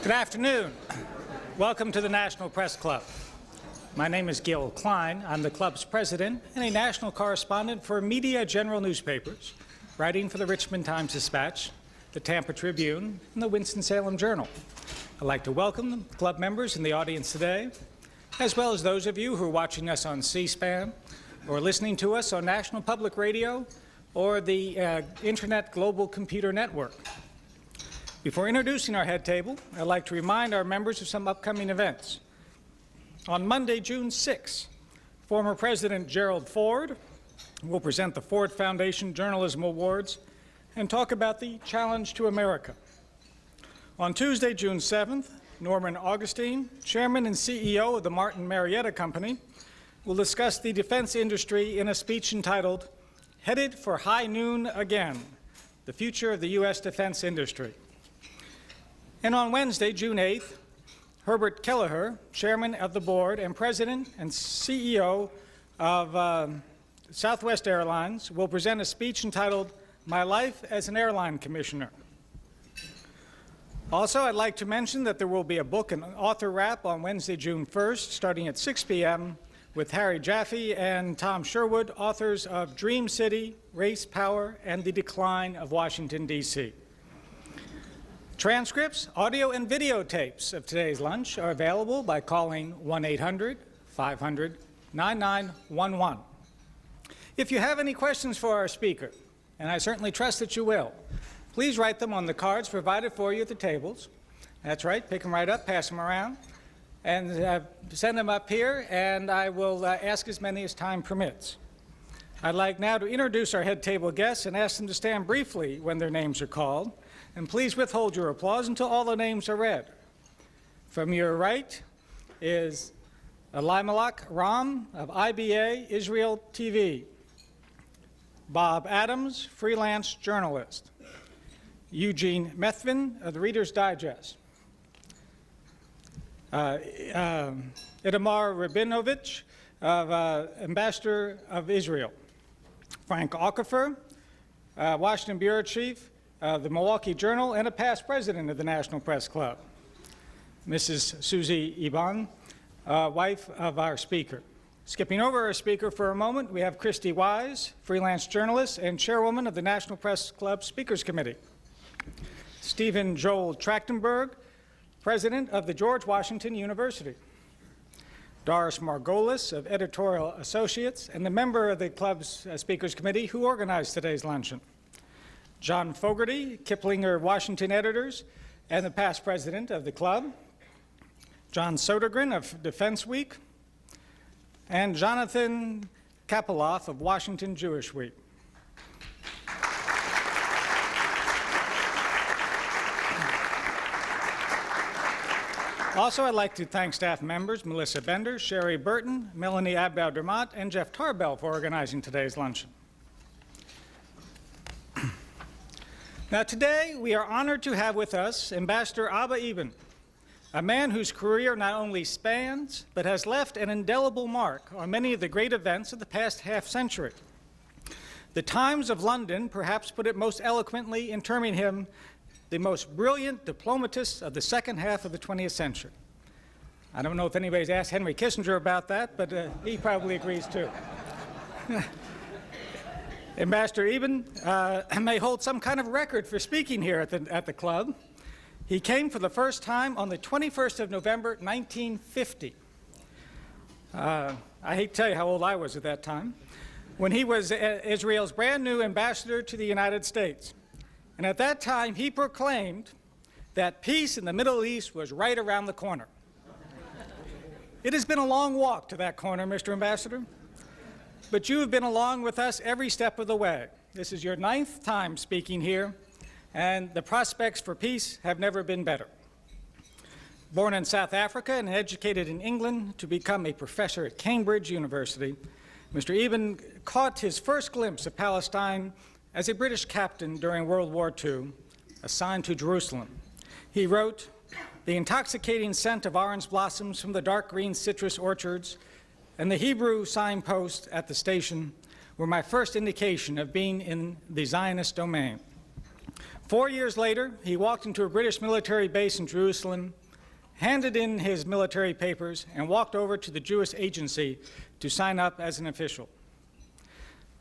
Good afternoon. Welcome to the National Press Club. My name is Gil Klein. I'm the club's president and a national correspondent for Media General newspapers, writing for the Richmond Times-Dispatch, the Tampa Tribune, and the Winston-Salem Journal. I'd like to welcome the club members in the audience today, as well as those of you who are watching us on C-SPAN or listening to us on National Public Radio or the Internet Global Computer Network. Before introducing our head table, I'd like to remind our members of some upcoming events. On Monday, June 6, former President Gerald Ford will present the Ford Foundation Journalism Awards and talk about the challenge to America. On Tuesday, June 7th, Norman Augustine, Chairman and CEO of the Martin Marietta Company, will discuss the defense industry in a speech entitled, "Headed for High Noon Again, the Future of the U.S. Defense Industry." And on Wednesday, June 8th, Herbert Kelleher, Chairman of the Board and President and CEO of Southwest Airlines, will present a speech entitled, "My Life as an Airline Commissioner." Also, I'd like to mention that there will be a book and author wrap on Wednesday, June 1st, starting at 6 p.m., with Harry Jaffe and Tom Sherwood, authors of Dream City, Race, Power, and the Decline of Washington, D.C. Transcripts, audio, and videotapes of today's lunch are available by calling 1-800-500-9911. If you have any questions for our speaker, and I certainly trust that you will, please write them on the cards provided for you at the tables. That's right, pick them right up, pass them around, and send them up here, and I will ask as many as time permits. I'd like now to introduce our head table guests and ask them to stand briefly when their names are called. And please withhold your applause until all the names are read. From your right is Elimelech Ram of IBA Israel TV. Bob Adams, freelance journalist. Eugene Methvin of the Reader's Digest. Itamar Rabinovich, Ambassador of Israel. Frank Okafor, Washington Bureau Chief, the Milwaukee Journal, and a past president of the National Press Club. Mrs. Susie Eban, wife of our speaker. Skipping over our speaker for a moment, we have Christy Wise, freelance journalist and chairwoman of the National Press Club Speakers Committee. Stephen Joel Trachtenberg, president of the George Washington University. Doris Margolis of Editorial Associates and the member of the club's Speakers Committee who organized today's luncheon. John Fogarty, Kiplinger Washington Editors, and the past president of the club. John Sodergren of Defense Week, and Jonathan Kapeloff of Washington Jewish Week. Also, I'd like to thank staff members Melissa Bender, Sherry Burton, Melanie Abdel-Dermat, and Jeff Tarbell for organizing today's luncheon. Now today, we are honored to have with us Ambassador Abba Eban, a man whose career not only spans, but has left an indelible mark on many of the great events of the past half-century. The Times of London perhaps put it most eloquently in terming him the most brilliant diplomatist of the second half of the 20th century. I don't know if anybody's asked Henry Kissinger about that, but he probably agrees too. Ambassador Eban may hold some kind of record for speaking here at the club. He came for the first time on the 21st of November, 1950. I hate to tell you how old I was at that time, when he was Israel's brand new ambassador to the United States. And at that time, he proclaimed that peace in the Middle East was right around the corner. It has been a long walk to that corner, Mr. Ambassador. But you have been along with us every step of the way. This is your 9th time speaking here, and the prospects for peace have never been better. Born in South Africa and educated in England to become a professor at Cambridge University, Mr. Eban caught his first glimpse of Palestine as a British captain during World War II, assigned to Jerusalem. He wrote, "The intoxicating scent of orange blossoms from the dark green citrus orchards and the Hebrew signpost at the station were my first indication of being in the Zionist domain. 4 years later, he walked into a British military base in Jerusalem, handed in his military papers, and walked over to the Jewish agency to sign up as an official.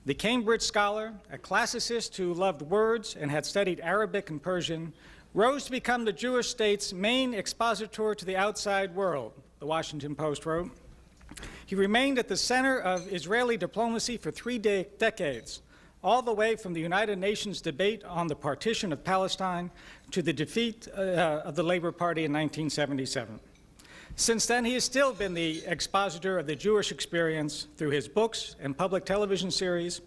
The Cambridge scholar, a classicist who loved words and had studied Arabic and Persian, rose to become the Jewish state's main expositor to the outside world, the Washington Post wrote. He remained at the center of Israeli diplomacy for 3 decades, all the way from the United Nations debate on the partition of Palestine to the defeat of the Labor Party in 1977. Since then, he has still been the expositor of the Jewish experience through his books and public television series.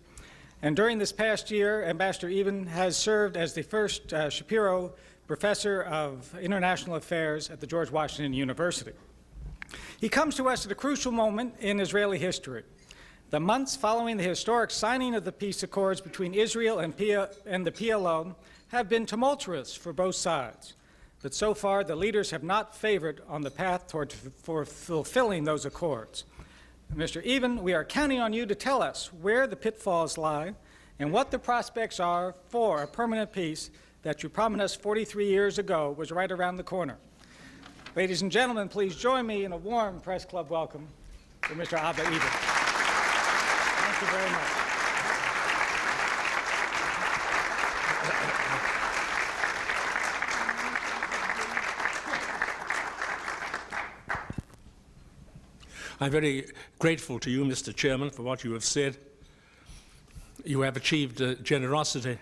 And during this past year, Ambassador Eban has served as the first Shapiro Professor of International Affairs at the George Washington University. He comes to us at a crucial moment in Israeli history. The months following the historic signing of the peace accords between Israel and the PLO have been tumultuous for both sides. But so far, the leaders have not favored on the path for fulfilling those accords. Mr. Eban, we are counting on you to tell us where the pitfalls lie and what the prospects are for a permanent peace that you promised us 43 years ago was right around the corner. Ladies and gentlemen, please join me in a warm press club welcome for Mr. Abba Eban. Thank you very much. I'm very grateful to you, Mr. Chairman, for what you have said. You have achieved generosity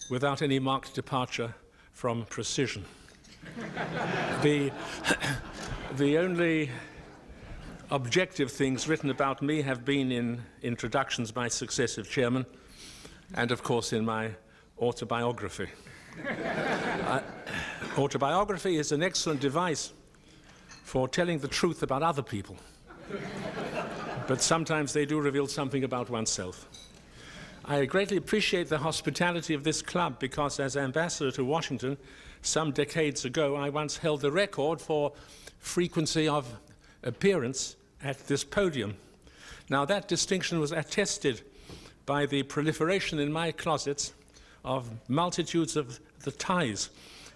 without any marked departure from precision. The only objective things written about me have been in introductions by successive chairmen and, of course, in my autobiography. Autobiography is an excellent device for telling the truth about other people, but sometimes they do reveal something about oneself. I greatly appreciate the hospitality of this club because as ambassador to Washington some decades ago, I once held the record for frequency of appearance at this podium. Now that distinction was attested by the proliferation in my closets of multitudes of the ties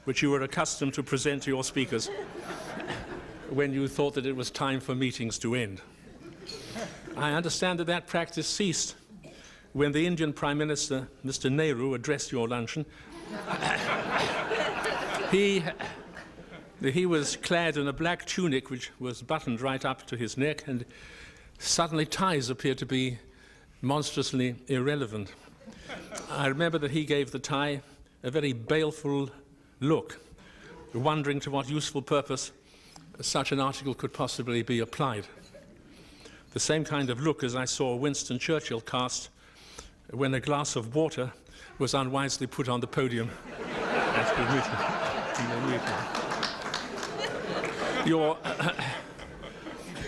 which you were accustomed to present to your speakers when you thought that it was time for meetings to end. I understand that that practice ceased when the Indian Prime Minister, Mr. Nehru, addressed your luncheon. He was clad in a black tunic which was buttoned right up to his neck, and suddenly ties appeared to be monstrously irrelevant. I remember that he gave the tie a very baleful look, wondering to what useful purpose such an article could possibly be applied. The same kind of look as I saw Winston Churchill cast when a glass of water was unwisely put on the podium after the meeting.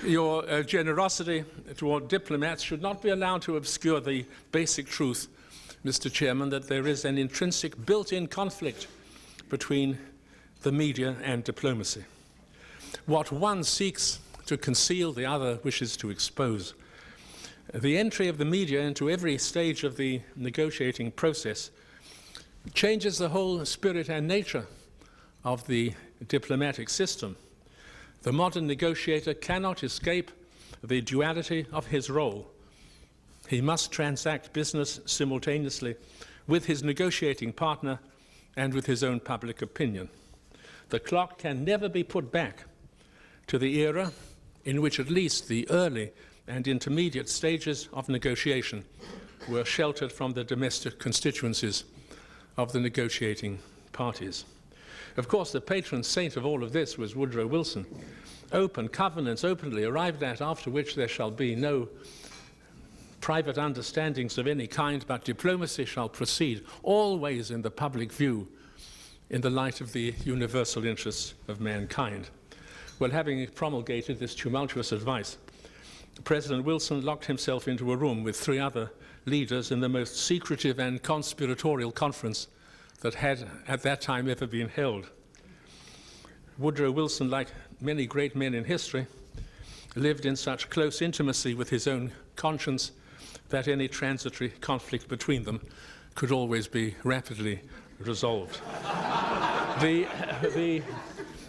Your generosity toward diplomats should not be allowed to obscure the basic truth, Mr. Chairman, that there is an intrinsic built-in conflict between the media and diplomacy. What one seeks to conceal, the other wishes to expose. The entry of the media into every stage of the negotiating process changes the whole spirit and nature of the diplomatic system. The modern negotiator cannot escape the duality of his role. He must transact business simultaneously with his negotiating partner and with his own public opinion. The clock can never be put back to the era in which at least the early and intermediate stages of negotiation were sheltered from the domestic constituencies of the negotiating parties. Of course, the patron saint of all of this was Woodrow Wilson. Open covenants openly arrived at, after which there shall be no private understandings of any kind, but diplomacy shall proceed always in the public view in the light of the universal interests of mankind. Well, having promulgated this tumultuous advice, President Wilson locked himself into a room with 3 other leaders in the most secretive and conspiratorial conference that had at that time ever been held. Woodrow Wilson, like many great men in history, lived in such close intimacy with his own conscience that any transitory conflict between them could always be rapidly resolved. The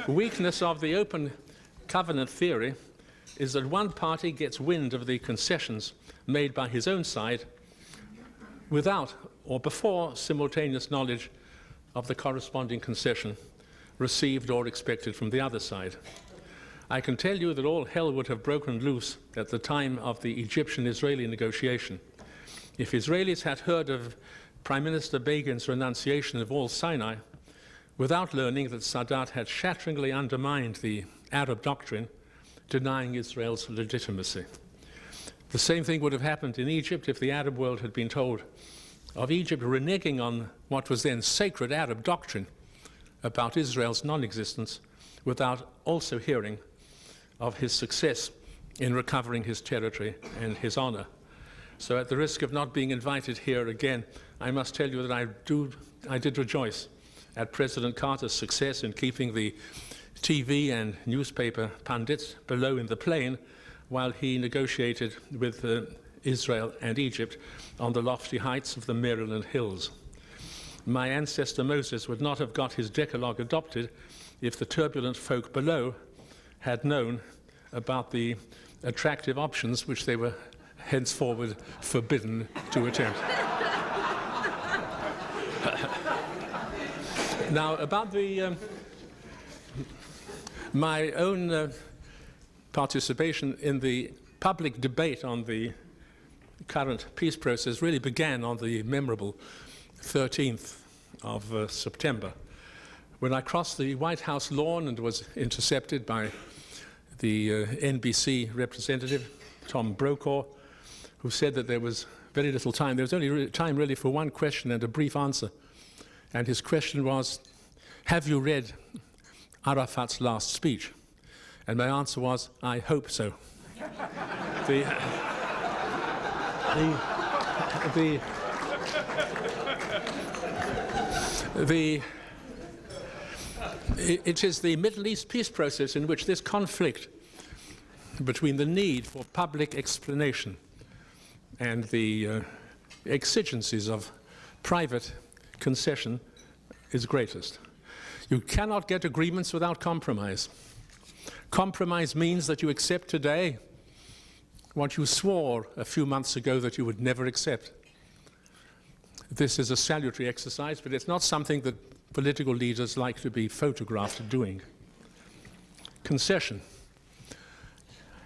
weakness of the open covenant theory is that one party gets wind of the concessions made by his own side without or before simultaneous knowledge of the corresponding concession received or expected from the other side. I can tell you that all hell would have broken loose at the time of the Egyptian-Israeli negotiation if Israelis had heard of Prime Minister Begin's renunciation of all Sinai without learning that Sadat had shatteringly undermined the Arab doctrine, denying Israel's legitimacy. The same thing would have happened in Egypt if the Arab world had been told of Egypt reneging on what was then sacred Arab doctrine about Israel's non-existence without also hearing of his success in recovering his territory and his honor. So at the risk of not being invited here again, I must tell you that I did rejoice at President Carter's success in keeping the TV and newspaper pundits below in the plain while he negotiated with Israel and Egypt on the lofty heights of the Maryland Hills. My ancestor Moses would not have got his Decalogue adopted if the turbulent folk below had known about the attractive options which they were henceforward forbidden to attempt. Now, about my own participation in the public debate on the current peace process really began on the memorable 13th of September, when I crossed the White House lawn and was intercepted by the NBC representative, Tom Brokaw, who said that there was very little time. There was only time really for one question and a brief answer. And his question was, have you read Arafat's last speech? And my answer was, I hope so. It is the Middle East peace process in which this conflict between the need for public explanation and the exigencies of private concession is greatest. You cannot get agreements without compromise. Compromise means that you accept today what you swore a few months ago that you would never accept. This is a salutary exercise, but it's not something that political leaders like to be photographed doing. Concession.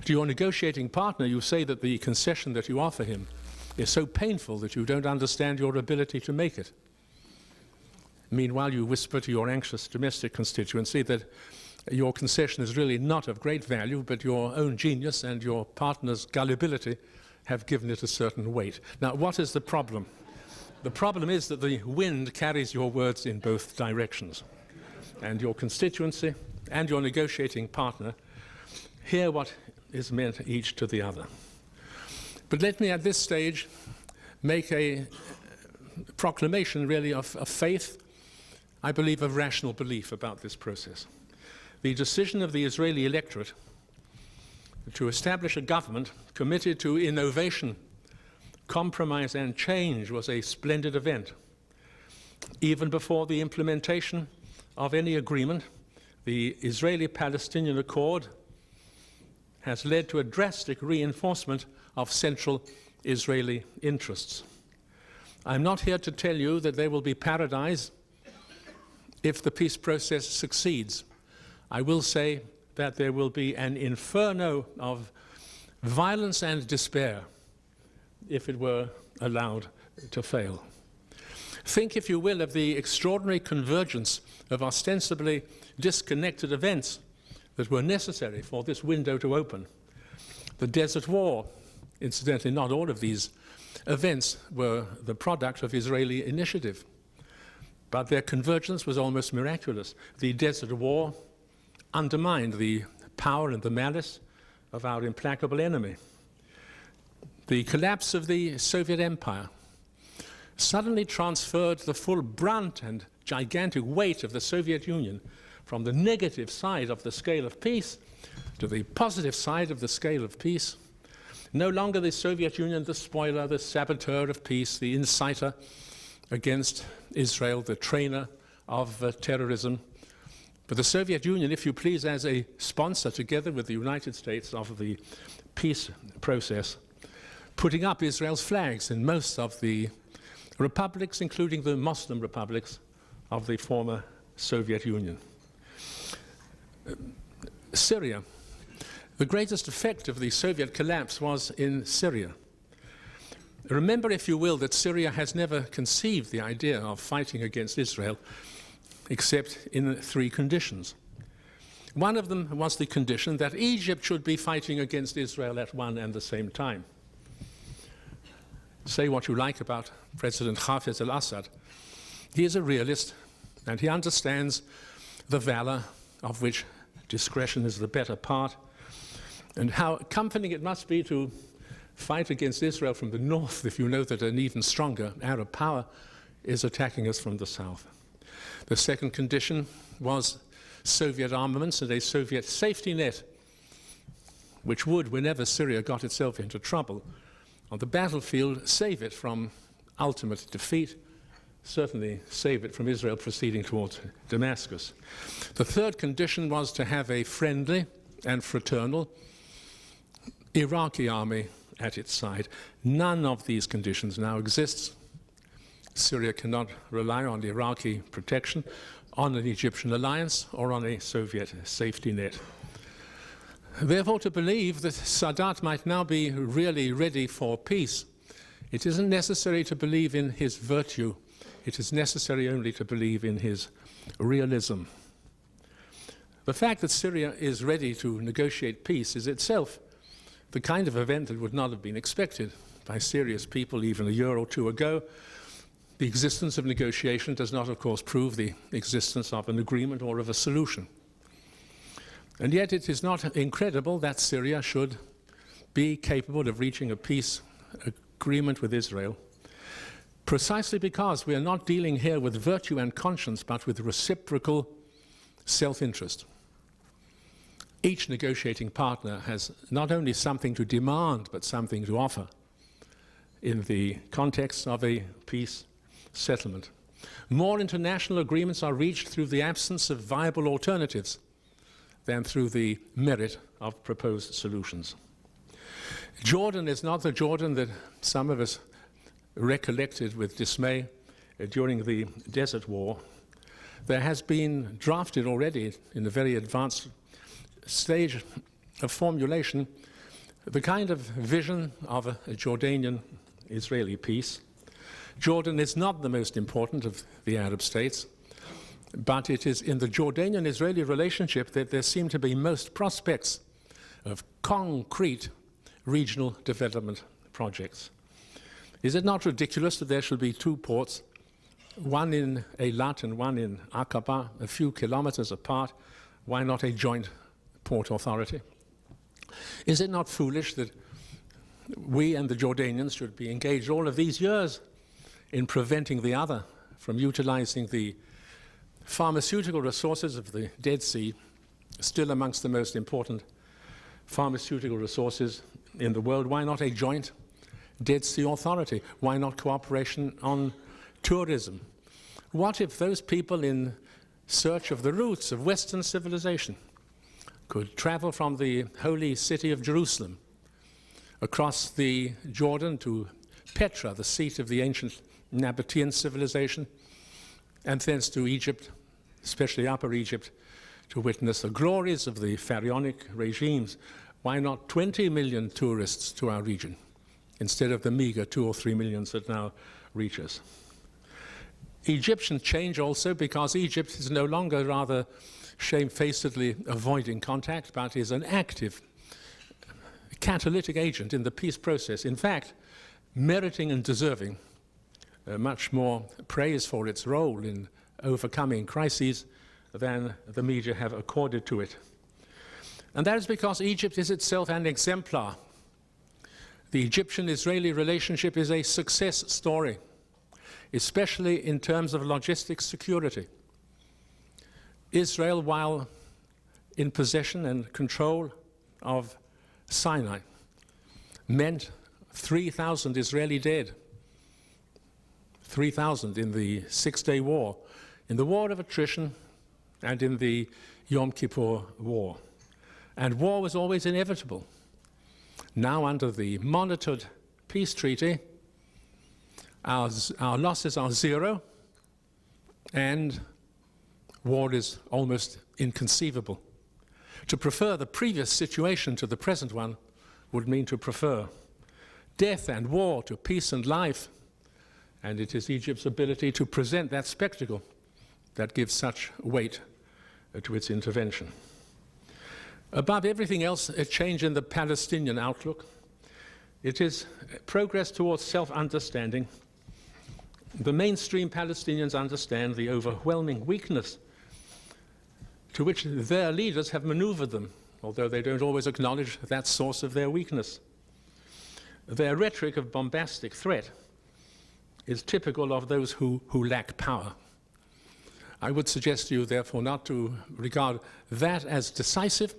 To your negotiating partner, you say that the concession that you offer him is so painful that you don't understand your ability to make it. Meanwhile, you whisper to your anxious domestic constituency that your concession is really not of great value, but your own genius and your partner's gullibility have given it a certain weight. Now, what is the problem? The problem is that the wind carries your words in both directions, and your constituency and your negotiating partner hear what is meant each to the other. But let me at this stage make a proclamation really of faith, I believe of rational belief about this process. The decision of the Israeli electorate to establish a government committed to innovation, compromise and change was a splendid event. Even before the implementation of any agreement, the Israeli-Palestinian Accord has led to a drastic reinforcement of central Israeli interests. I'm not here to tell you that there will be paradise if the peace process succeeds. I will say that there will be an inferno of violence and despair if it were allowed to fail. Think, if you will, of the extraordinary convergence of ostensibly disconnected events that were necessary for this window to open. The Desert War, incidentally, not all of these events were the product of Israeli initiative, but their convergence was almost miraculous. The Desert War undermined the power and the malice of our implacable enemy. The collapse of the Soviet Empire suddenly transferred the full brunt and gigantic weight of the Soviet Union from the negative side of the scale of peace to the positive side of the scale of peace. No longer the Soviet Union, the spoiler, the saboteur of peace, the inciter against Israel, the trainer of terrorism. But the Soviet Union, if you please, as a sponsor, together with the United States, of the peace process, putting up Israel's flags in most of the republics, including the Muslim republics of the former Soviet Union. Syria. The greatest effect of the Soviet collapse was in Syria. Remember, if you will, that Syria has never conceived the idea of fighting against Israel except in 3 conditions. One of them was the condition that Egypt should be fighting against Israel at one and the same time. Say what you like about President Hafez al-Assad. He is a realist, and he understands the valor of which discretion is the better part, and how comforting it must be to fight against Israel from the north if you know that an even stronger Arab power is attacking us from the south. The second condition was Soviet armaments and a Soviet safety net, which would, whenever Syria got itself into trouble on the battlefield, save it from ultimate defeat, certainly save it from Israel proceeding towards Damascus. The third condition was to have a friendly and fraternal Iraqi army at its side. None of these conditions now exists. Syria cannot rely on Iraqi protection, on an Egyptian alliance, or on a Soviet safety net. Therefore, to believe that Sadat might now be really ready for peace, it isn't necessary to believe in his virtue. It is necessary only to believe in his realism. The fact that Syria is ready to negotiate peace is itself the kind of event that would not have been expected by serious people even a year or two ago. The existence of negotiation does not, of course, prove the existence of an agreement or of a solution. And yet it is not incredible that Syria should be capable of reaching a peace agreement with Israel, precisely because we are not dealing here with virtue and conscience, but with reciprocal self-interest. Each negotiating partner has not only something to demand, but something to offer in the context of a peace settlement. More international agreements are reached through the absence of viable alternatives than through the merit of proposed solutions. Jordan is not the Jordan that some of us recollected with dismay during the Desert War. There has been drafted already in a very advanced stage of formulation the kind of vision of a Jordanian-Israeli peace. Jordan is not the most important of the Arab states, but it is in the Jordanian-Israeli relationship that there seem to be most prospects of concrete regional development projects. Is it not ridiculous that there should be 2 ports, one in Eilat and one in Aqaba, a few kilometers apart? Why not a joint port authority? Is it not foolish that we and the Jordanians should be engaged all of these years in preventing the other from utilizing the pharmaceutical resources of the Dead Sea, still amongst the most important pharmaceutical resources in the world? Why not a joint Dead Sea authority? Why not cooperation on tourism? What if those people in search of the roots of Western civilization could travel from the holy city of Jerusalem across the Jordan to Petra, the seat of the ancient Nabatean civilization, and thence to Egypt, especially Upper Egypt, to witness the glories of the pharaonic regimes? Why not 20 million tourists to our region instead of the meager 2 or 3 million that now reach us? Egyptians change also because Egypt is no longer rather shamefacedly avoiding contact, but is an active catalytic agent in the peace process. In fact, meriting and deserving much more praise for its role in overcoming crises than the media have accorded to it. And that is because Egypt is itself an exemplar. The Egyptian-Israeli relationship is a success story, especially in terms of logistics security. Israel, while in possession and control of Sinai, meant 3,000 Israeli dead, 3,000 in the Six-Day War, in the War of Attrition, and in the Yom Kippur War. And war was always inevitable. Now, under the monitored peace treaty, our losses are zero, and war is almost inconceivable. To prefer the previous situation to the present one would mean to prefer death and war to peace and life, and it is Egypt's ability to present that spectacle that gives such weight to its intervention. Above everything else, a change in the Palestinian outlook. It is progress towards self-understanding. The mainstream Palestinians understand the overwhelming weakness to which their leaders have maneuvered them, although they don't always acknowledge that source of their weakness. Their rhetoric of bombastic threat is typical of those who lack power. I would suggest to you, therefore, not to regard that as decisive,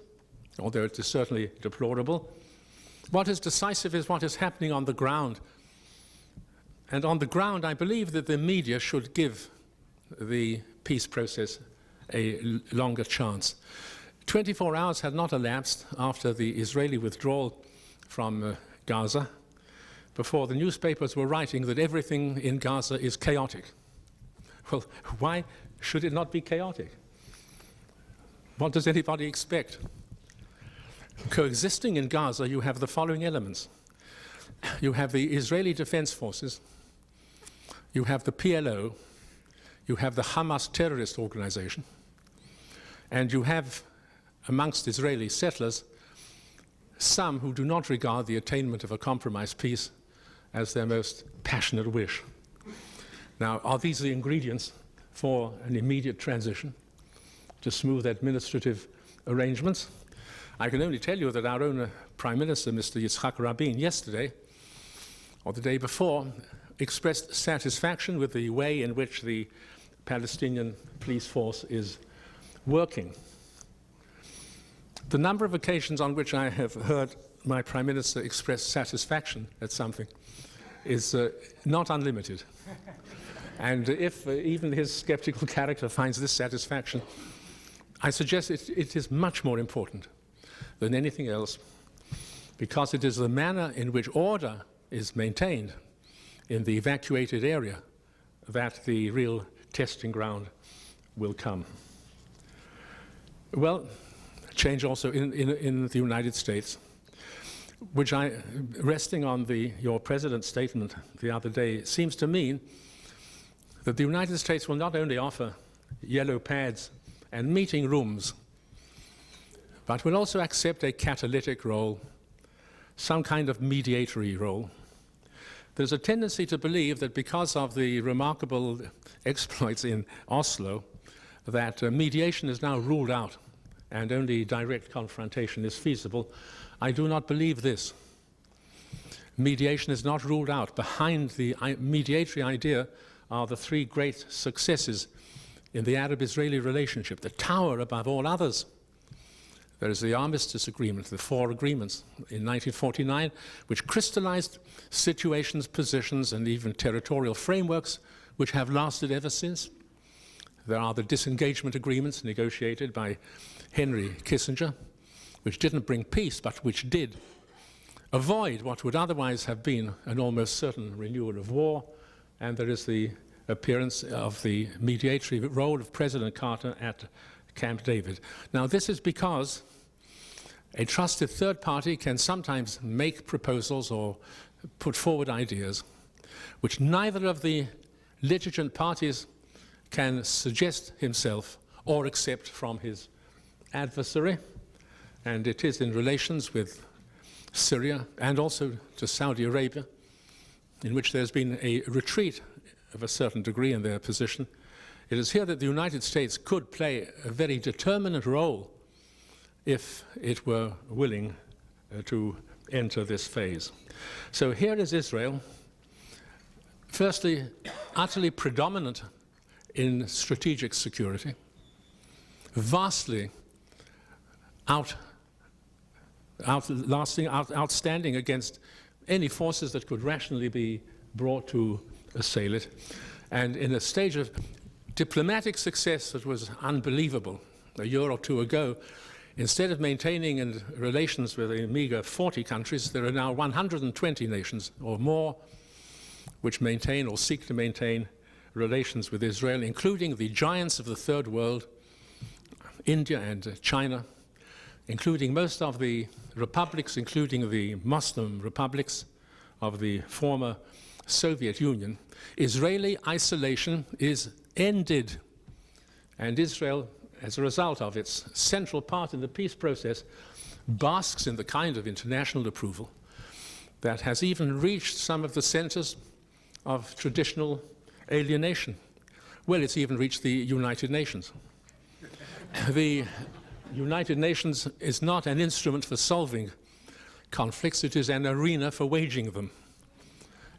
although it is certainly deplorable. What is decisive is what is happening on the ground. And on the ground, I believe that the media should give the peace process a longer chance. 24 hours had not elapsed after the Israeli withdrawal from Gaza before the newspapers were writing that everything in Gaza is chaotic. Well, why should it not be chaotic? What does anybody expect? Coexisting in Gaza, you have the following elements. You have the Israeli Defense Forces, you have the PLO, you have the Hamas terrorist organization, and you have, amongst Israeli settlers, some who do not regard the attainment of a compromised peace as their most passionate wish. Now, are these the ingredients for an immediate transition to smooth administrative arrangements? I can only tell you that our own Prime Minister, Mr. Yitzhak Rabin, yesterday, or the day before, expressed satisfaction with the way in which the Palestinian police force is working. The number of occasions on which I have heard my Prime Minister express satisfaction at something is not unlimited. And if even his skeptical character finds this satisfaction, I suggest it is much more important than anything else, because it is the manner in which order is maintained in the evacuated area that the real testing ground will come. Well, change also in the United States, which resting on your president's statement the other day, seems to mean that the United States will not only offer yellow pads and meeting rooms, but will also accept a catalytic role, some kind of mediatory role. There's a tendency to believe that because of the remarkable exploits in Oslo, that mediation is now ruled out and only direct confrontation is feasible. I do not believe this. Mediation is not ruled out. Behind the mediatory idea are the three great successes in the Arab-Israeli relationship, the tower above all others. There is the Armistice Agreement, the four agreements in 1949, which crystallized situations, positions, and even territorial frameworks which have lasted ever since. There are the disengagement agreements negotiated by Henry Kissinger, which didn't bring peace, but which did avoid what would otherwise have been an almost certain renewal of war. And there is the appearance of the mediatory role of President Carter at Camp David. Now, this is because a trusted third party can sometimes make proposals or put forward ideas which neither of the litigant parties can suggest himself or accept from his adversary. And it is in relations with Syria and also to Saudi Arabia, in which there's been a retreat of a certain degree in their position. It is here that the United States could play a very determinant role if it were willing to enter this phase. So here is Israel, firstly, utterly predominant in strategic security, vastly outstanding against any forces that could rationally be brought to assail it. And in a stage of diplomatic success that was unbelievable a year or two ago, instead of maintaining relations with a meager 40 countries, there are now 120 nations or more which maintain or seek to maintain relations with Israel, including the giants of the Third World, India and China, including most of the republics, including the Muslim republics of the former Soviet Union. Israeli isolation is ended, and Israel, as a result of its central part in the peace process, basks in the kind of international approval that has even reached some of the centers of traditional alienation. Well, it's even reached the United Nations. The United Nations is not an instrument for solving conflicts, it is an arena for waging them.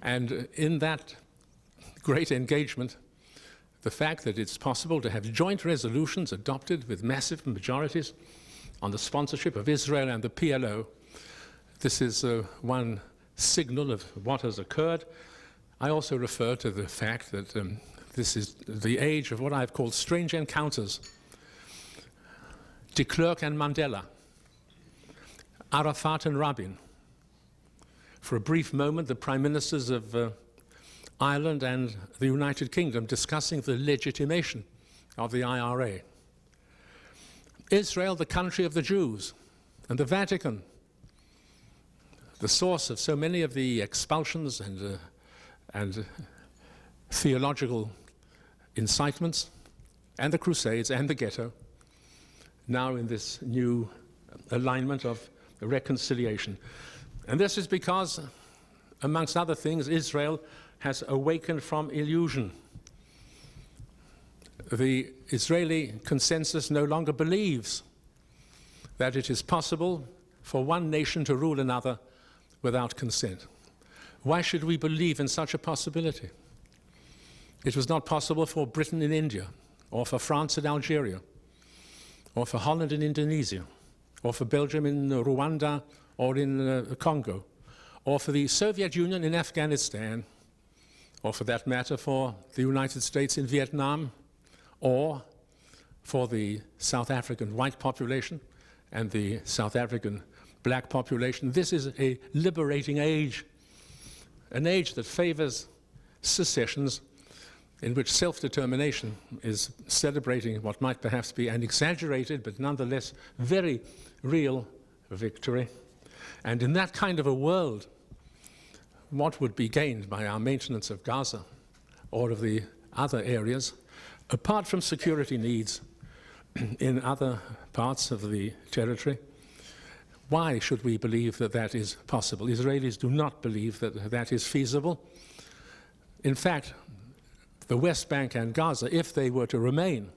And in that great engagement, the fact that it's possible to have joint resolutions adopted with massive majorities on the sponsorship of Israel and the PLO, this is one signal of what has occurred. I also refer to the fact that this is the age of what I've called strange encounters. De Klerk and Mandela, Arafat and Rabin. For a brief moment, the prime ministers of Ireland and the United Kingdom discussing the legitimation of the IRA. Israel, the country of the Jews, and the Vatican, the source of so many of the expulsions and theological incitements, and the Crusades and the ghetto, now in this new alignment of reconciliation. And this is because, amongst other things, Israel has awakened from illusion. The Israeli consensus no longer believes that it is possible for one nation to rule another without consent. Why should we believe in such a possibility? It was not possible for Britain in India, or for France in Algeria, or for Holland in Indonesia, or for Belgium in Rwanda or in Congo, or for the Soviet Union in Afghanistan, or for that matter for the United States in Vietnam, or for the South African white population and the South African black population. This is a liberating age, an age that favors secessions, in which self-determination is celebrating what might perhaps be an exaggerated but nonetheless very real victory. And in that kind of a world, what would be gained by our maintenance of Gaza or of the other areas, apart from security needs in other parts of the territory? Why should we believe that that is possible? Israelis do not believe that that is feasible. In fact, the West Bank and Gaza, if they were to remain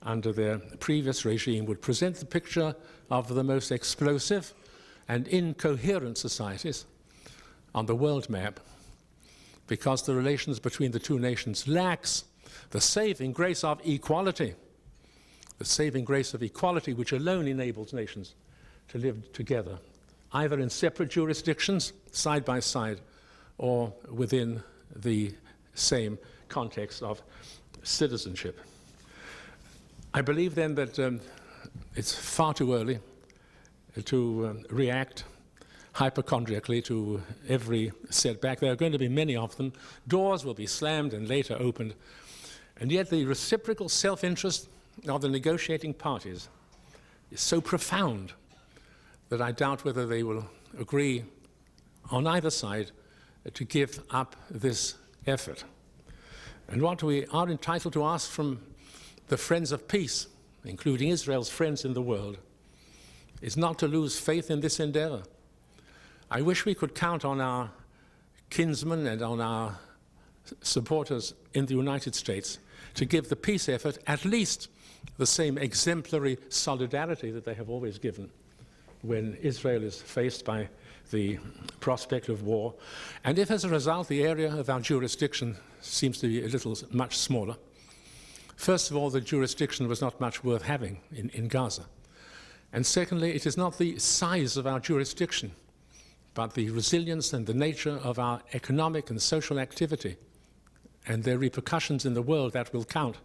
under their previous regime, would present the picture of the most explosive and incoherent societies on the world map, because the relations between the two nations lacks the saving grace of equality, which alone enables nations to live together, either in separate jurisdictions, side by side, or within the same context of citizenship. I believe then that it's far too early to react hypochondriacally to every setback. There are going to be many of them. Doors will be slammed and later opened. And yet the reciprocal self-interest of the negotiating parties is so profound that I doubt whether they will agree on either side to give up this effort. And what we are entitled to ask from the friends of peace, including Israel's friends in the world, is not to lose faith in this endeavor. I wish we could count on our kinsmen and on our supporters in the United States to give the peace effort at least the same exemplary solidarity that they have always given when Israel is faced by the prospect of war. And if as a result the area of our jurisdiction seems to be much smaller, first of all, the jurisdiction was not much worth having in Gaza. And secondly, it is not the size of our jurisdiction but the resilience and the nature of our economic and social activity and their repercussions in the world that will count.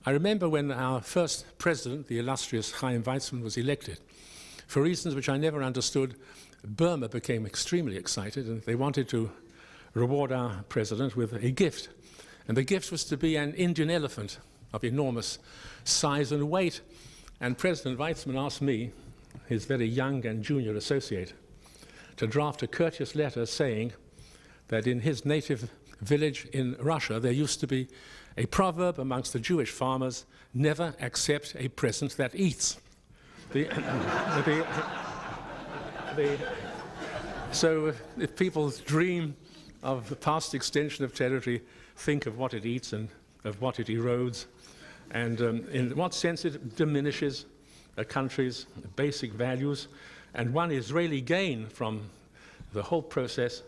I remember when our first president, the illustrious Chaim Weizmann, was elected. For reasons which I never understood, Burma became extremely excited, and they wanted to reward our president with a gift. And the gift was to be an Indian elephant of enormous size and weight. And President Weizmann asked me, his very young and junior associate, to draft a courteous letter saying that in his native village in Russia, there used to be a proverb amongst the Jewish farmers, never accept a present that eats. So if people dream of the past extension of territory, think of what it eats and of what it erodes, and in what sense it diminishes a country's basic values. And one Israeli gain from the whole process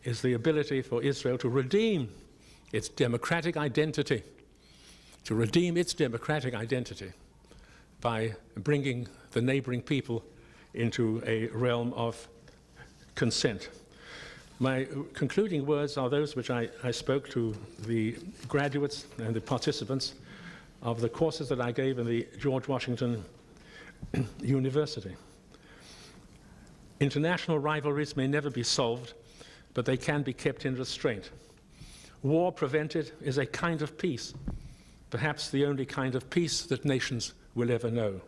is the ability for Israel to redeem its democratic identity, by bringing the neighboring people into a realm of consent. My concluding words are those which I spoke to the graduates and the participants of the courses that I gave in the George Washington University. International rivalries may never be solved, but they can be kept in restraint. War prevented is a kind of peace, perhaps the only kind of peace that nations will ever know.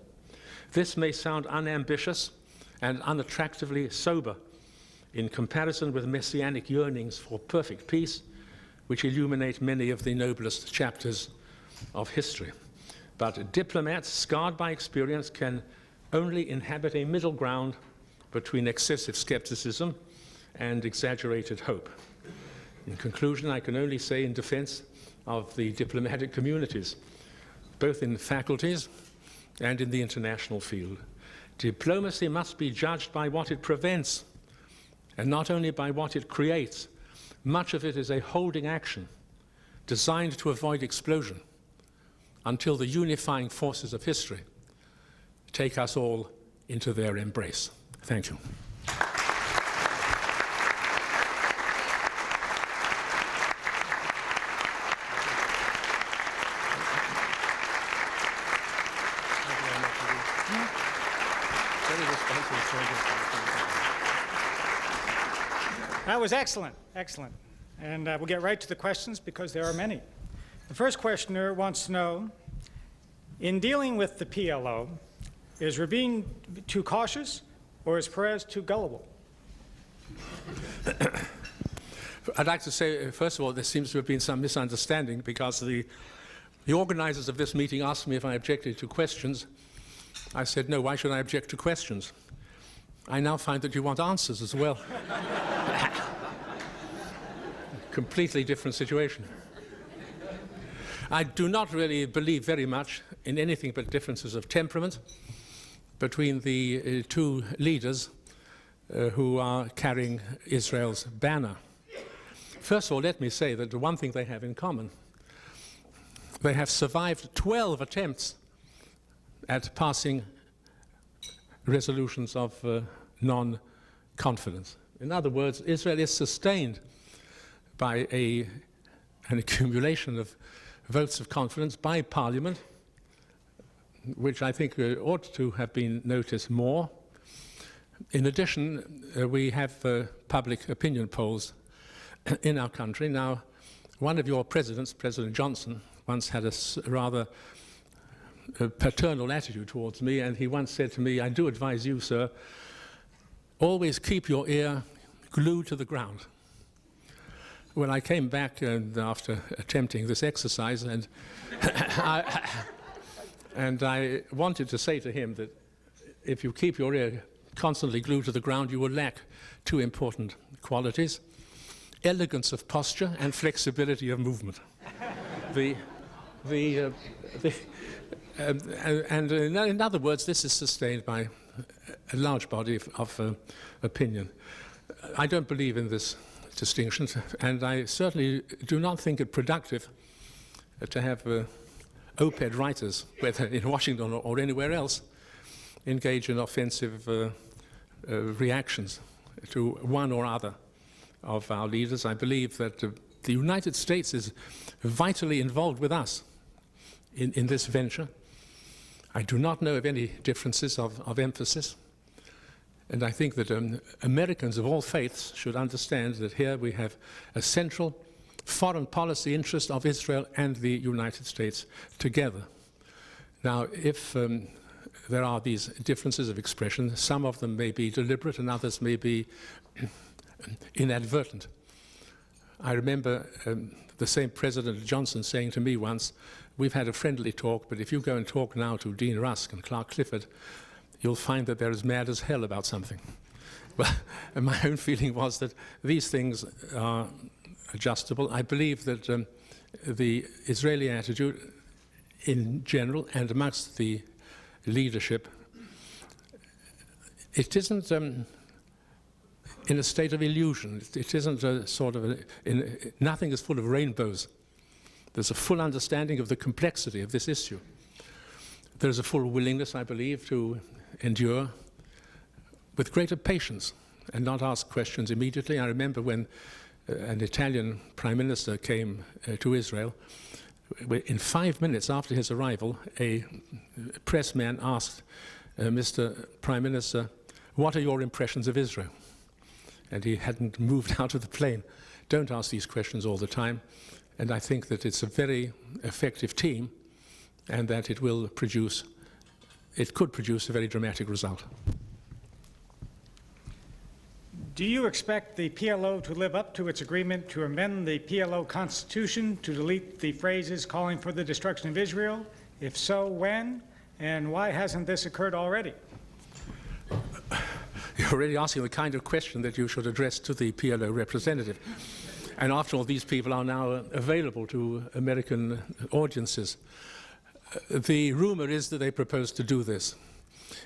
This may sound unambitious and unattractively sober in comparison with messianic yearnings for perfect peace, which illuminate many of the noblest chapters of history. But diplomats, scarred by experience, can only inhabit a middle ground between excessive skepticism and exaggerated hope. In conclusion, I can only say in defense of the diplomatic communities, both in faculties and in the international field, diplomacy must be judged by what it prevents and not only by what it creates. Much of it is a holding action designed to avoid explosion until the unifying forces of history take us all into their embrace. Thank you. That was excellent, excellent. And we'll get right to the questions because there are many. The first questioner wants to know, in dealing with the PLO, is Rabin too cautious or is Perez too gullible? I'd like to say, first of all, there seems to have been some misunderstanding because the organizers of this meeting asked me if I objected to questions. I said, no, why should I object to questions? I now find that you want answers as well. Completely different situation. I do not really believe very much in anything but differences of temperament between the two leaders who are carrying Israel's banner. First of all, let me say that the one thing they have in common, they have survived 12 attempts at passing resolutions of non-confidence. In other words, Israel is sustained by an accumulation of votes of confidence by Parliament, which I think ought to have been noticed more. In addition, we have public opinion polls in our country. Now, one of your presidents, President Johnson, once had a rather paternal attitude towards me, and he once said to me, I do advise you, sir, always keep your ear glued to the ground. When I came back after attempting this exercise, and I wanted to say to him that if you keep your ear constantly glued to the ground, you will lack two important qualities: elegance of posture and flexibility of movement. And in other words, this is sustained by a large body of opinion. I don't believe in this distinction, and I certainly do not think it productive to have op-ed writers, whether in Washington or anywhere else, engage in offensive reactions to one or other of our leaders. I believe that the United States is vitally involved with us in this venture. I do not know of any differences of emphasis. And I think that Americans of all faiths should understand that here we have a central foreign policy interest of Israel and the United States together. Now, if there are these differences of expression, some of them may be deliberate and others may be inadvertent. I remember the same President Johnson saying to me once, "We've had a friendly talk, but if you go and talk now to Dean Rusk and Clark Clifford, you'll find that they're as mad as hell about something." Well, and my own feeling was that these things are adjustable. I believe that the Israeli attitude in general and amongst the leadership, it isn't in a state of illusion. It isn't a sort of nothing is full of rainbows. There's a full understanding of the complexity of this issue. There's a full willingness, I believe, to endure with greater patience and not ask questions immediately. I remember when an Italian prime minister came to Israel, in 5 minutes after his arrival, a pressman asked Mr. Prime Minister, "What are your impressions of Israel?" And he hadn't moved out of the plane. Don't ask these questions all the time. And I think that it's a very effective team and that it could produce a very dramatic result. Do you expect the PLO to live up to its agreement to amend the PLO Constitution to delete the phrases calling for the destruction of Israel? If so, when? And why hasn't this occurred already? You're already asking the kind of question that you should address to the PLO representative. And after all, these people are now available to American audiences. The rumor is that they propose to do this.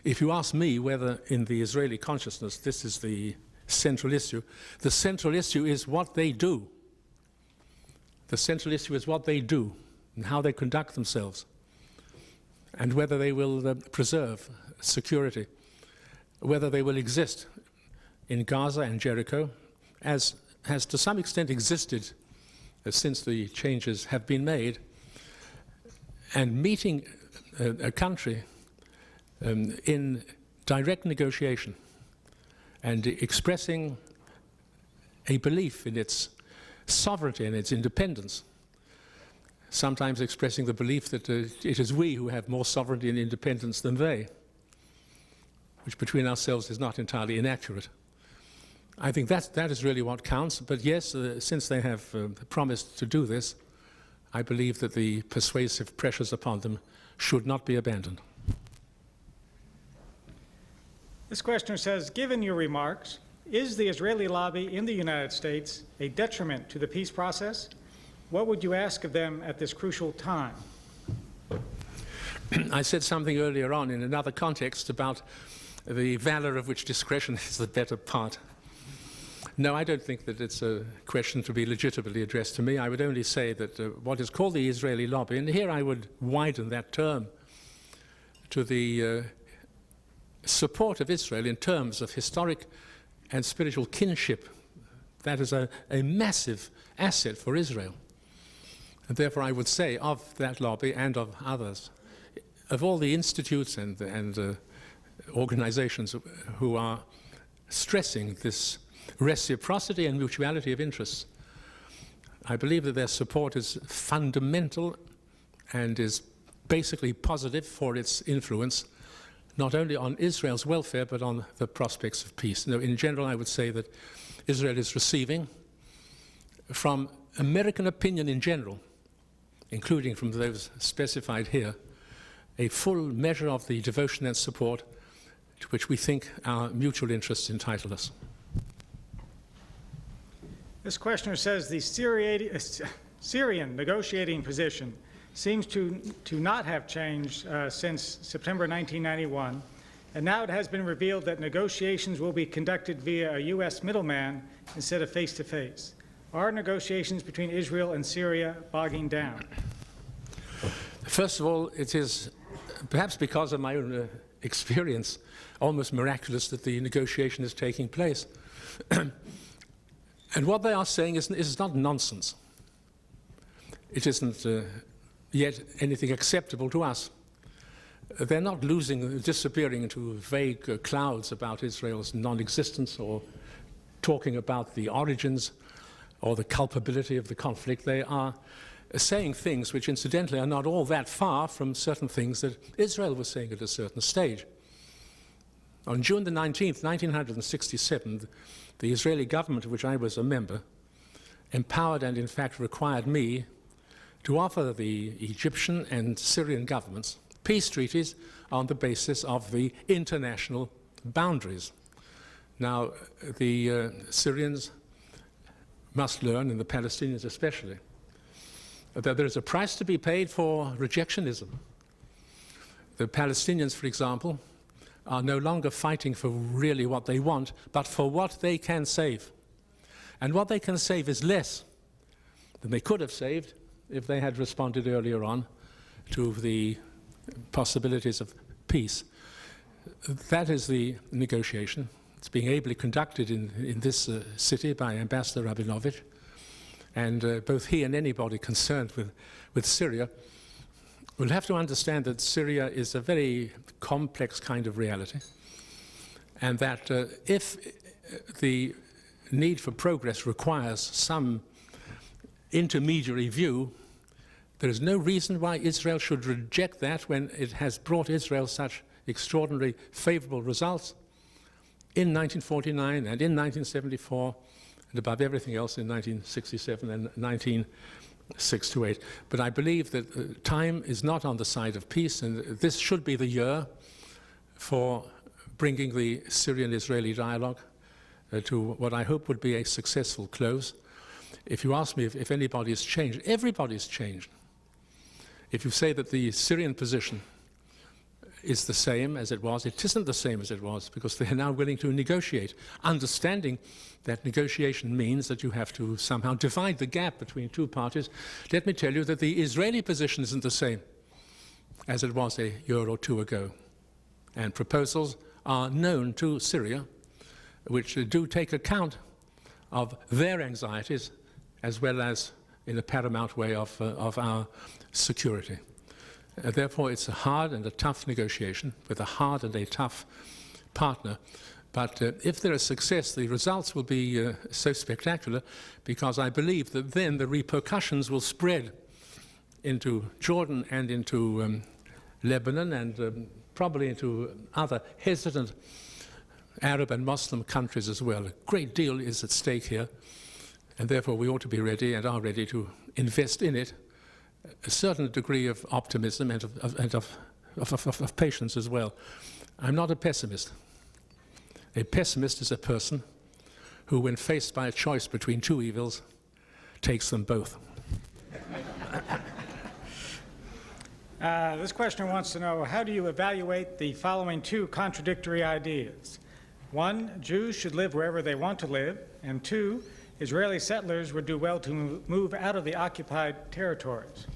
If you ask me whether in the Israeli consciousness this is the central issue is what they do. The central issue is what they do and how they conduct themselves and whether they will preserve security, whether they will exist in Gaza and Jericho, as has to some extent existed since the changes have been made, and meeting a country in direct negotiation and expressing a belief in its sovereignty and its independence, sometimes expressing the belief that it is we who have more sovereignty and independence than they, which between ourselves is not entirely inaccurate. I think that is really what counts. But yes, since they have promised to do this, I believe that the persuasive pressures upon them should not be abandoned. This questioner says, given your remarks, is the Israeli lobby in the United States a detriment to the peace process? What would you ask of them at this crucial time? I said something earlier on in another context about the valor of which discretion is the better part. No, I don't think that it's a question to be legitimately addressed to me. I would only say that what is called the Israeli lobby, and here I would widen that term to the support of Israel in terms of historic and spiritual kinship. That is a massive asset for Israel. And therefore I would say of that lobby and of others, of all the institutes and organizations who are stressing this reciprocity and mutuality of interests, I believe that their support is fundamental and is basically positive for its influence, not only on Israel's welfare, but on the prospects of peace. Now, in general, I would say that Israel is receiving from American opinion in general, including from those specified here, a full measure of the devotion and support to which we think our mutual interests entitle us. This questioner says the Syrian negotiating position seems to not have changed since September 1991, and now it has been revealed that negotiations will be conducted via a U.S. middleman instead of face-to-face. Are negotiations between Israel and Syria bogging down? First of all, it is perhaps because of my own experience, almost miraculous that the negotiation is taking place. And what they are saying is not nonsense. It isn't yet anything acceptable to us. They're not disappearing into vague clouds about Israel's non-existence or talking about the origins or the culpability of the conflict. They are saying things which incidentally are not all that far from certain things that Israel was saying at a certain stage. On June the 19th, 1967, the Israeli government, of which I was a member, empowered and in fact required me to offer the Egyptian and Syrian governments peace treaties on the basis of the international boundaries. Now, the Syrians must learn, and the Palestinians especially, that there is a price to be paid for rejectionism. The Palestinians, for example, are no longer fighting for really what they want, but for what they can save. And what they can save is less than they could have saved if they had responded earlier on to the possibilities of peace. That is the negotiation. It's being ably conducted in this city by Ambassador Rabinovich, and both he and anybody concerned with Syria will have to understand that Syria is a very complex kind of reality, and that if the need for progress requires some intermediary view, there is no reason why Israel should reject that when it has brought Israel such extraordinary favorable results in 1949 and in 1974, and above everything else in 1967 and 1968. But I believe that time is not on the side of peace, and this should be the year for bringing the Syrian-Israeli dialogue to what I hope would be a successful close. If you ask me if anybody has changed, everybody's changed. If you say that the Syrian position is the same as it was, it isn't the same as it was, because they are now willing to negotiate, understanding that negotiation means that you have to somehow divide the gap between two parties. Let me tell you that the Israeli position isn't the same as it was a year or two ago. And proposals are known to Syria, which do take account of their anxieties, as well as, in a paramount way, of our security. Therefore, it's a hard and a tough negotiation with a hard and a tough partner. But if there is success, the results will be so spectacular, because I believe that then the repercussions will spread into Jordan and into Lebanon and probably into other hesitant Arab and Muslim countries as well. A great deal is at stake here, and therefore we ought to be ready and are ready to invest in it a certain degree of optimism and of patience as well. I'm not a pessimist. A pessimist is a person who, when faced by a choice between two evils, takes them both. This questioner wants to know, how do you evaluate the following two contradictory ideas? One, Jews should live wherever they want to live, and two, Israeli settlers would do well to move out of the occupied territories.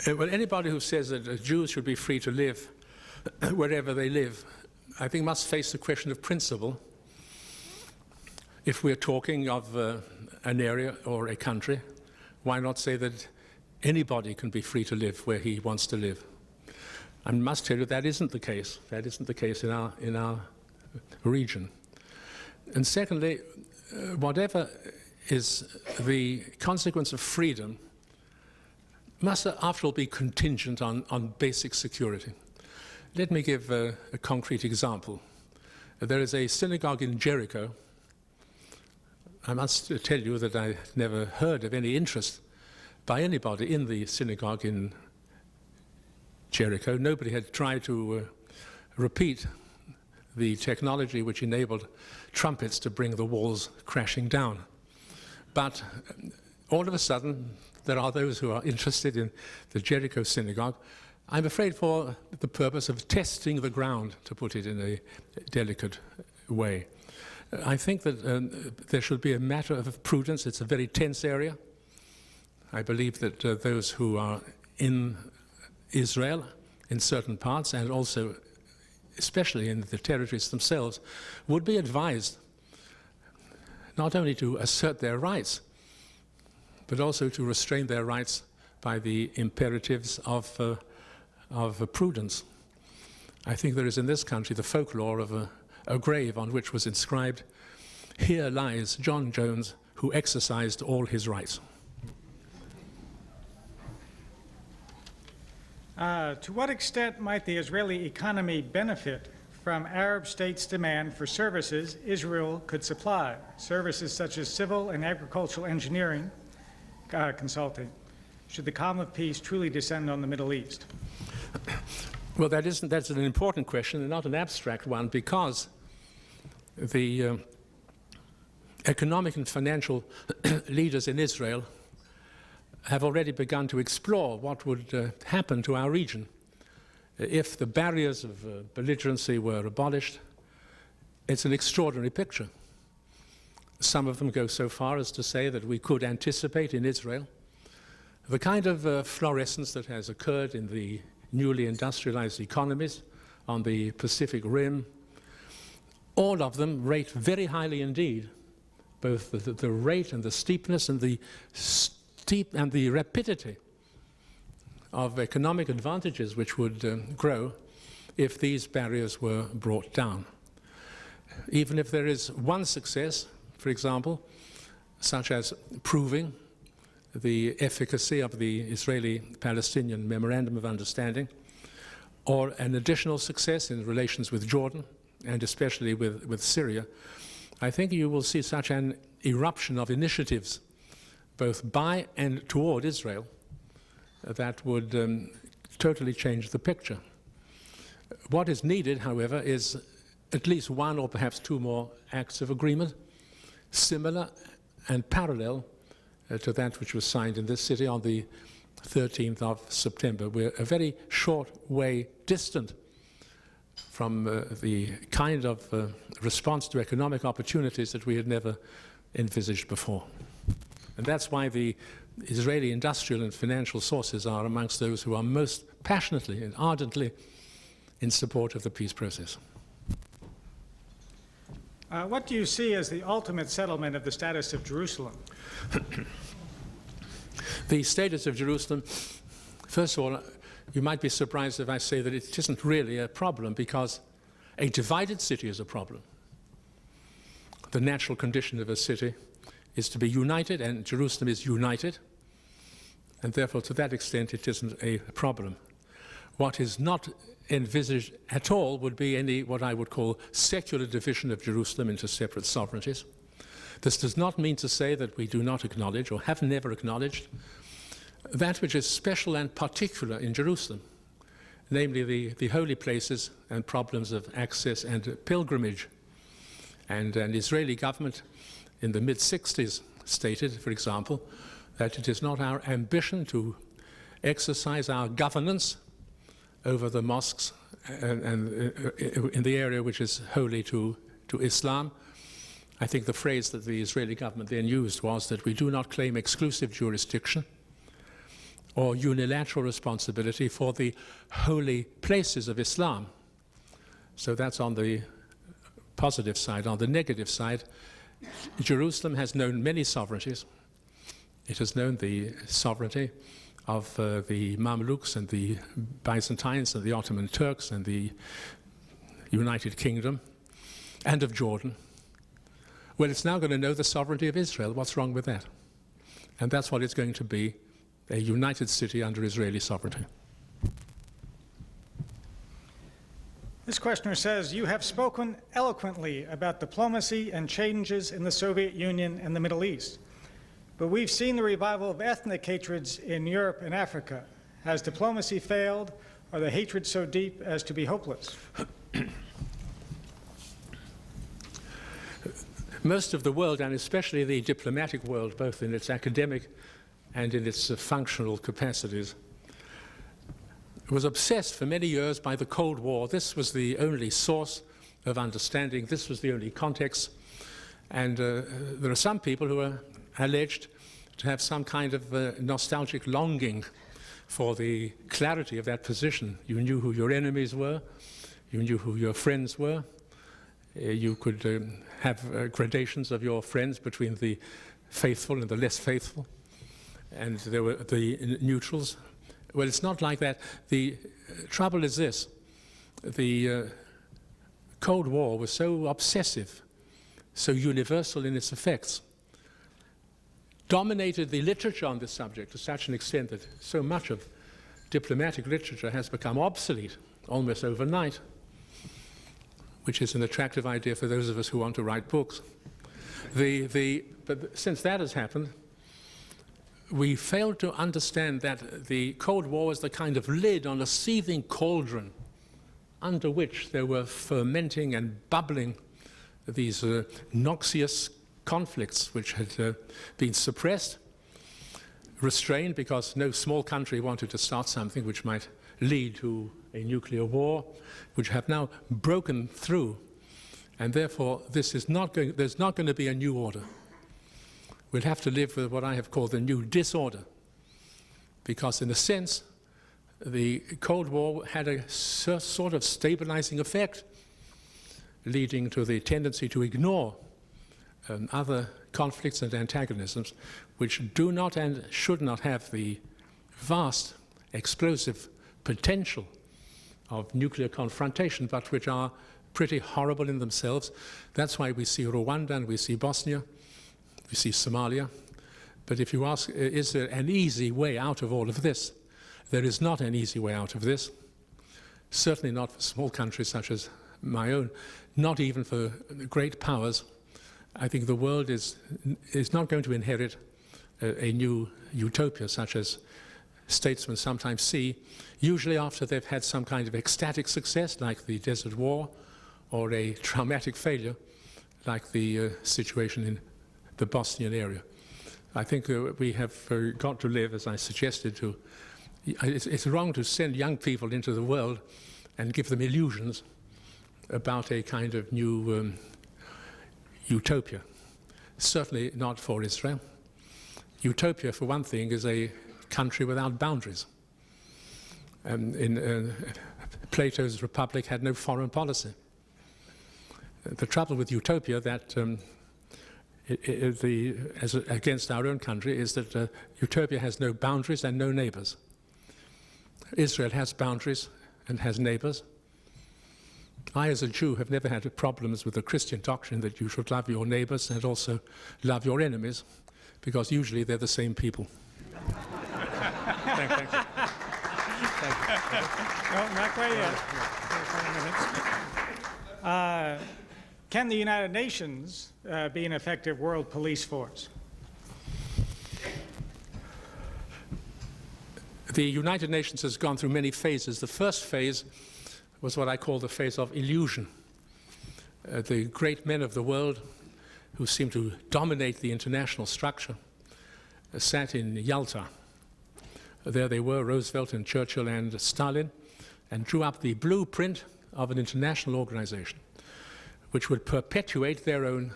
Well, anybody who says that Jews should be free to live wherever they live, I think must face the question of principle. If we're talking of an area or a country, why not say that anybody can be free to live where he wants to live? I must tell you that isn't the case. That isn't the case in our region. And secondly, whatever is the consequence of freedom must, after all, be contingent on basic security. Let me give a concrete example. There is a synagogue in Jericho. I must tell you that I never heard of any interest by anybody in the synagogue in Jericho. Nobody had tried to repeat the technology which enabled trumpets to bring the walls crashing down. But all of a sudden, there are those who are interested in the Jericho synagogue, I'm afraid for the purpose of testing the ground, to put it in a delicate way. I think that there should be a matter of prudence. It's a very tense area. I believe that those who are in Israel, in certain parts, and also especially in the territories themselves, would be advised not only to assert their rights, but also to restrain their rights by the imperatives of prudence. I think there is in this country the folklore of a grave on which was inscribed, "Here lies John Jones, who exercised all his rights." To what extent might the Israeli economy benefit from Arab states' demand for services Israel could supply, services such as civil and agricultural engineering consulting, should the calm of peace truly descend on the Middle East? Well, that's an important question and not an abstract one, because the economic and financial leaders in Israel have already begun to explore what would happen to our region if the barriers of belligerency were abolished. It's an extraordinary picture. Some of them go so far as to say that we could anticipate in Israel the kind of fluorescence that has occurred in the newly industrialized economies on the Pacific Rim. All of them rate very highly indeed, both the rate and the steepness and the rapidity of economic advantages which would grow if these barriers were brought down. Even if there is one success, for example, such as proving the efficacy of the Israeli-Palestinian Memorandum of Understanding, or an additional success in relations with Jordan, and especially with Syria, I think you will see such an eruption of initiatives, both by and toward Israel, that would totally change the picture. What is needed, however, is at least one or perhaps two more acts of agreement, similar and parallel to that which was signed in this city on the 13th of September. We're a very short way distant from the kind of response to economic opportunities that we had never envisaged before. And that's why the Israeli industrial and financial sources are amongst those who are most passionately and ardently in support of the peace process. What do you see as the ultimate settlement of the status of Jerusalem? The status of Jerusalem, first of all, you might be surprised if I say that it isn't really a problem, because a divided city is a problem. The natural condition of a city is to be united, and Jerusalem is united, and therefore to that extent it isn't a problem. What is not envisaged at all would be any what I would call secular division of Jerusalem into separate sovereignties. This does not mean to say that we do not acknowledge, or have never acknowledged, that which is special and particular in Jerusalem, namely the holy places and problems of access and pilgrimage. And an Israeli government in the mid-60s stated, for example, that it is not our ambition to exercise our governance over the mosques and in the area which is holy to Islam. I think the phrase that the Israeli government then used was that we do not claim exclusive jurisdiction or unilateral responsibility for the holy places of Islam. So that's on the positive side. On the negative side, Jerusalem has known many sovereignties. It has known the sovereignty of the Mamluks and the Byzantines and the Ottoman Turks and the United Kingdom and of Jordan. Well, it's now going to know the sovereignty of Israel. What's wrong with that? And that's what it's going to be, a united city under Israeli sovereignty. This questioner says, you have spoken eloquently about diplomacy and changes in the Soviet Union and the Middle East. But we've seen the revival of ethnic hatreds in Europe and Africa. Has diplomacy failed? Are the hatreds so deep as to be hopeless? Most of the world, and especially the diplomatic world, both in its academic and in its functional capacities, was obsessed for many years by the Cold War. This was the only source of understanding. This was the only context. And there are some people who are alleged to have some kind of nostalgic longing for the clarity of that position. You knew who your enemies were, you knew who your friends were, you could have gradations of your friends between the faithful and the less faithful, and there were the neutrals. Well, it's not like that. The trouble is this. The Cold War was so obsessive, so universal in its effects, dominated the literature on this subject to such an extent that so much of diplomatic literature has become obsolete almost overnight, which is an attractive idea for those of us who want to write books. But since that has happened, we failed to understand that the Cold War was the kind of lid on a seething cauldron under which there were fermenting and bubbling these noxious conflicts which had been suppressed, restrained because no small country wanted to start something which might lead to a nuclear war, which have now broken through. And therefore, there's not going to be a new order. We'll have to live with what I have called the new disorder, because in a sense, the Cold War had a sort of stabilizing effect, leading to the tendency to ignore other conflicts and antagonisms which do not and should not have the vast explosive potential of nuclear confrontation, but which are pretty horrible in themselves. That's why we see Rwanda and we see Bosnia, we see Somalia. But if you ask, is there an easy way out of all of this? There is not an easy way out of this. Certainly not for small countries such as my own, not even for great powers. I think the world is not going to inherit a new utopia such as statesmen sometimes see, usually after they've had some kind of ecstatic success like the Desert War, or a traumatic failure like the situation in the Bosnian area. I think we have got to live, as I suggested, to it's wrong to send young people into the world and give them illusions about a kind of new utopia. Certainly not for Israel. Utopia, for one thing, is a country without boundaries. Plato's Republic had no foreign policy. The trouble with utopia that against our own country is that utopia has no boundaries and no neighbors. Israel has boundaries and has neighbors. I, as a Jew, have never had problems with the Christian doctrine that you should love your neighbors and also love your enemies, because usually they're the same people. Thank you. No, not quite yet. Can the United Nations be an effective world police force? The United Nations has gone through many phases. The first phase was what I call the phase of illusion. The great men of the world who seem to dominate the international structure sat in Yalta. There they were, Roosevelt and Churchill and Stalin, and drew up the blueprint of an international organization which would perpetuate their own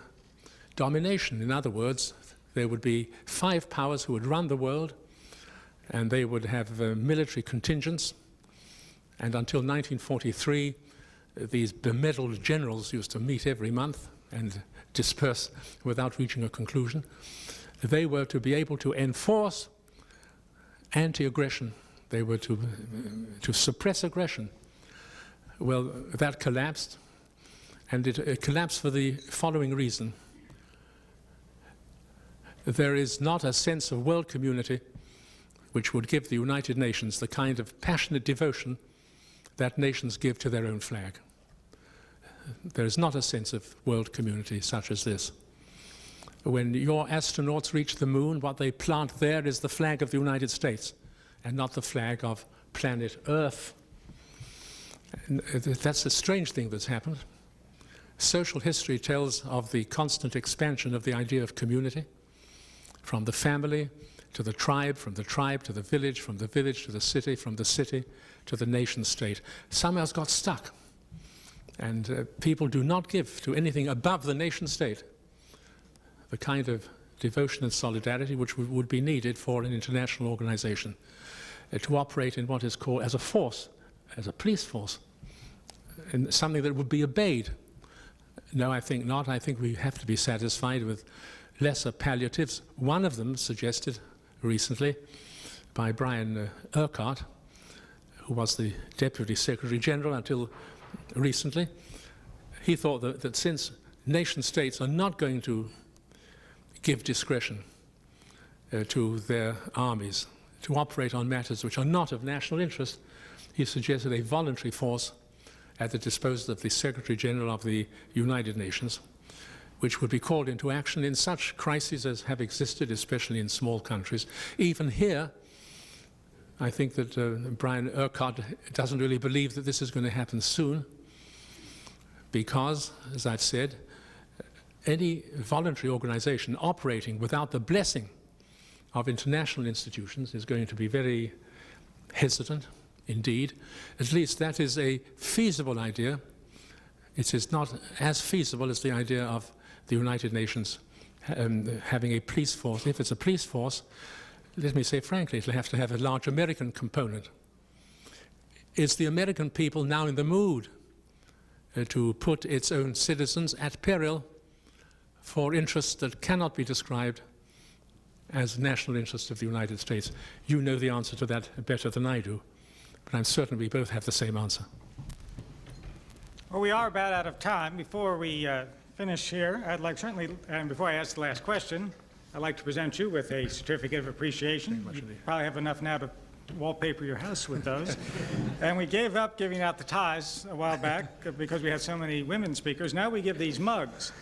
domination. In other words, there would be 5 powers who would run the world, and they would have military contingents. And until 1943, these bemedaled generals used to meet every month and disperse without reaching a conclusion. They were to be able to enforce anti-aggression. They were to suppress aggression. Well, that collapsed, and it collapsed for the following reason. There is not a sense of world community which would give the United Nations the kind of passionate devotion that nations give to their own flag. There is not a sense of world community such as this. When your astronauts reach the moon, what they plant there is the flag of the United States and not the flag of planet Earth. And that's a strange thing that's happened. Social history tells of the constant expansion of the idea of community, from the family to the tribe, from the tribe to the village, from the village to the city, from the city to the nation state. Somehow it's got stuck. And people do not give to anything above the nation state the kind of devotion and solidarity which would be needed for an international organization. to operate in what is called as a force, as a police force, and something that would be obeyed. No, I think not. I think we have to be satisfied with lesser palliatives. One of them suggested recently by Brian Urquhart, who was the Deputy Secretary General until recently. He thought that since nation states are not going to give discretion to their armies to operate on matters which are not of national interest, he suggested a voluntary force at the disposal of the Secretary General of the United Nations, which would be called into action in such crises as have existed, especially in small countries. Even here, I think that Brian Urquhart doesn't really believe that this is going to happen soon, because, as I've said, any voluntary organization operating without the blessing of international institutions is going to be very hesitant indeed. At least that is a feasible idea. It is not as feasible as the idea of the United Nations having a police force. If it's a police force, let me say frankly, it'll have to have a large American component. Is the American people now in the mood to put its own citizens at peril for interests that cannot be described as national interests of the United States? You know the answer to that better than I do, but I'm certain we both have the same answer. Well, we are about out of time. Before we finish here, I'd like and before I ask the last question, I'd like to present you with a certificate of appreciation. You probably have enough now to wallpaper your house with those. And we gave up giving out the ties a while back because we had so many women speakers. Now we give these mugs.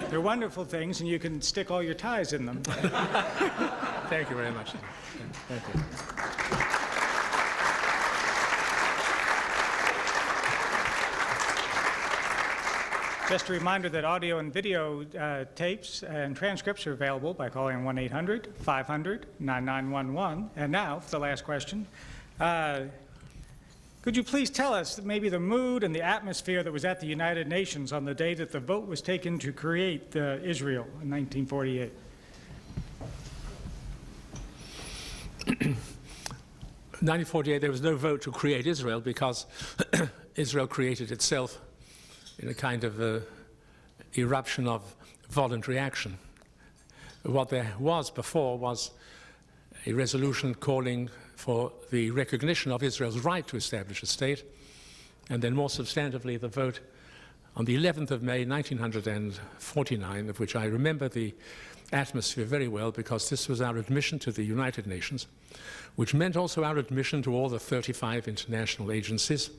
They're wonderful things, and you can stick all your ties in them. Thank you very much. Thank you. Just a reminder that audio and video tapes and transcripts are available by calling 1-800-500-9911. And now, for the last question, could you please tell us maybe the mood and the atmosphere that was at the United Nations on the day that the vote was taken to create Israel in 1948? In 1948, there was no vote to create Israel because Israel created itself in a kind of eruption of voluntary action. What there was before was a resolution calling for the recognition of Israel's right to establish a state, and then more substantively the vote on the 11th of May 1949, of which I remember the atmosphere very well because this was our admission to the United Nations, which meant also our admission to all the 35 international agencies.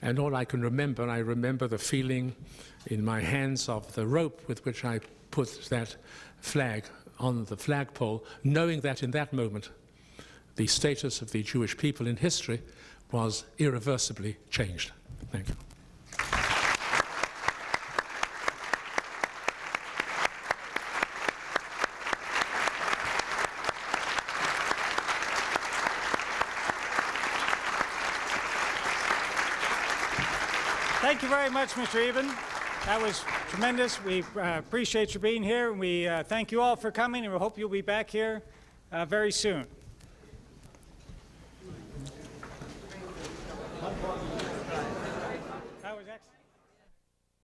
And all I can remember, I remember the feeling in my hands of the rope with which I put that flag on the flagpole, knowing that in that moment the status of the Jewish people in history was irreversibly changed. Thank you. Thank you very much, Mr. Eban. That was tremendous. We appreciate you being here, and we thank you all for coming, and we hope you'll be back here very soon.